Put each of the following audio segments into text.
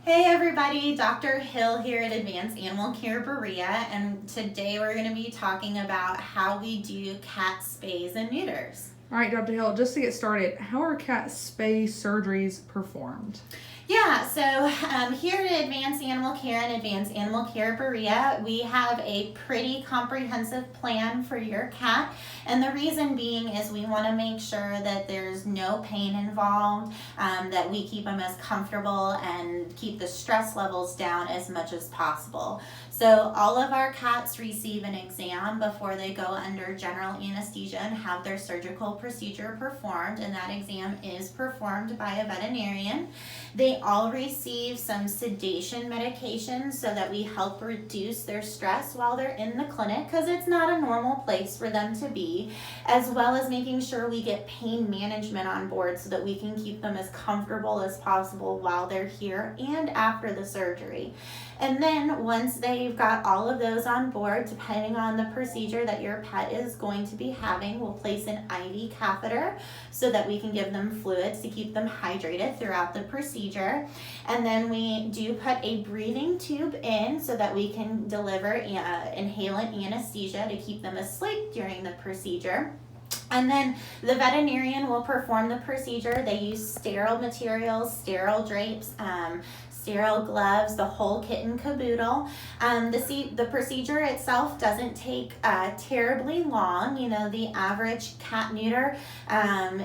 Hey everybody, Dr. Hill here at Advanced Animal Care Berea, and today we're going to be talking about how we do cat spays and neuters. All right, Dr. Hill, just to get started, how are cat spay surgeries performed? Yeah, so here at Advanced Animal Care and Advanced Animal Care Berea, we have a pretty comprehensive plan for your cat. And the reason being is we want to make sure that there's no pain involved, that we keep them as comfortable and keep the stress levels down as much as possible. So all of our cats receive an exam before they go under general anesthesia and have their surgical procedure performed, and that exam is performed by a veterinarian. They all receive some sedation medications so that we help reduce their stress while they're in the clinic, because it's not a normal place for them to be, as well as making sure we get pain management on board so that we can keep them as comfortable as possible while they're here and after the surgery. And then once they've got all of those on board, depending on the procedure that your pet is going to be having, we'll place an IV catheter so that we can give them fluids to keep them hydrated throughout the procedure. And then we do put a breathing tube in so that we can deliver inhalant anesthesia to keep them asleep during the procedure. And then the veterinarian will perform the procedure. They use sterile materials, sterile drapes, sterile gloves, the whole kit and caboodle. The procedure itself doesn't take terribly long. You know, the average cat neuter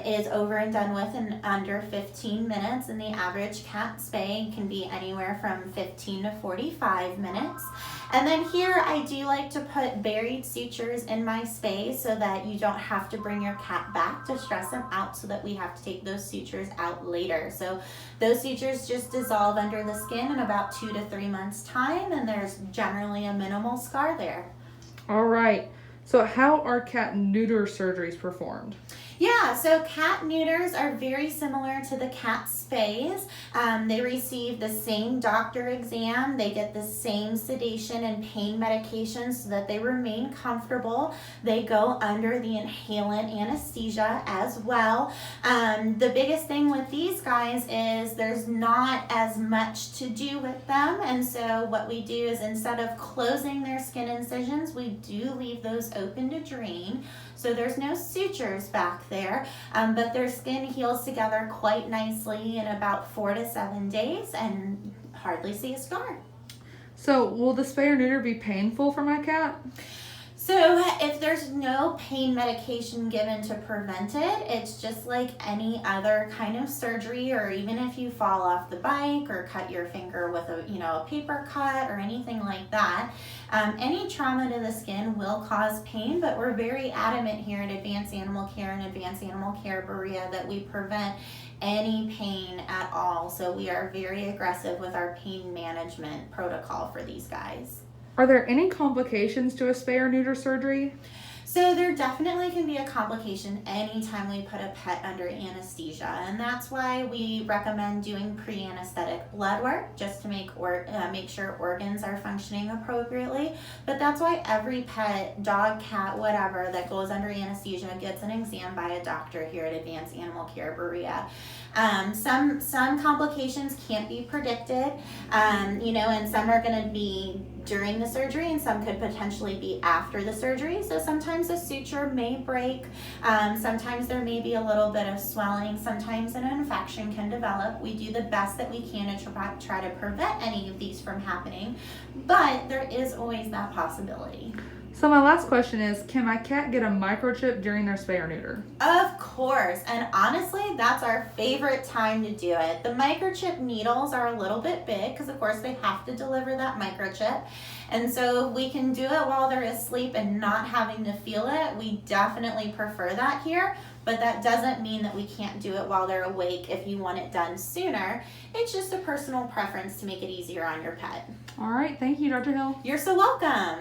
is over and done with in under 15 minutes, and the average cat spay can be anywhere from 15 to 45 minutes. And then here I do like to put buried sutures in my spays so that you don't have to bring your cat back to stress them out, so that we have to take those sutures out later. So those sutures just dissolve under the skin in about 2 to 3 months time, and there's generally a minimal scar there. All right, so how are cat neuter surgeries performed? Yeah, so cat neuters are very similar to the cat spays. They receive the same doctor exam. They get the same sedation and pain medications so that they remain comfortable. They go under the inhalant anesthesia as well. The biggest thing with these guys is there's not as much to do with them. And so what we do is, instead of closing their skin incisions, we do leave those open to drain. So there's no sutures back there, but their skin heals together quite nicely in about 4 to 7 days and hardly see a scar. So will the spay or neuter be painful for my cat? So if there's no pain medication given to prevent it, it's just like any other kind of surgery, or even if you fall off the bike or cut your finger with a paper cut or anything like that. Any trauma to the skin will cause pain, but we're very adamant here at Advanced Animal Care and Advanced Animal Care Berea that we prevent any pain at all. So we are very aggressive with our pain management protocol for these guys. Are there any complications to a spay or neuter surgery? So there definitely can be a complication anytime we put a pet under anesthesia, and that's why we recommend doing pre-anesthetic blood work, just to make sure organs are functioning appropriately. But that's why every pet, dog, cat, whatever, that goes under anesthesia gets an exam by a doctor here at Advanced Animal Care Berea. Some complications can't be predicted, and some are going to be during the surgery, and some could potentially be after the surgery. So sometimes a suture may break, sometimes there may be a little bit of swelling, sometimes an infection can develop. We do the best that we can to try to prevent any of these from happening, but there is always that possibility. So my last question is, can my cat get a microchip during their spay or neuter? Of course, and honestly, that's our favorite time to do it. The microchip needles are a little bit big because, of course, they have to deliver that microchip. And so we can do it while they're asleep and not having to feel it. We definitely prefer that here, but that doesn't mean that we can't do it while they're awake if you want it done sooner. It's just a personal preference to make it easier on your pet. All right, thank you, Dr. Hill. You're so welcome.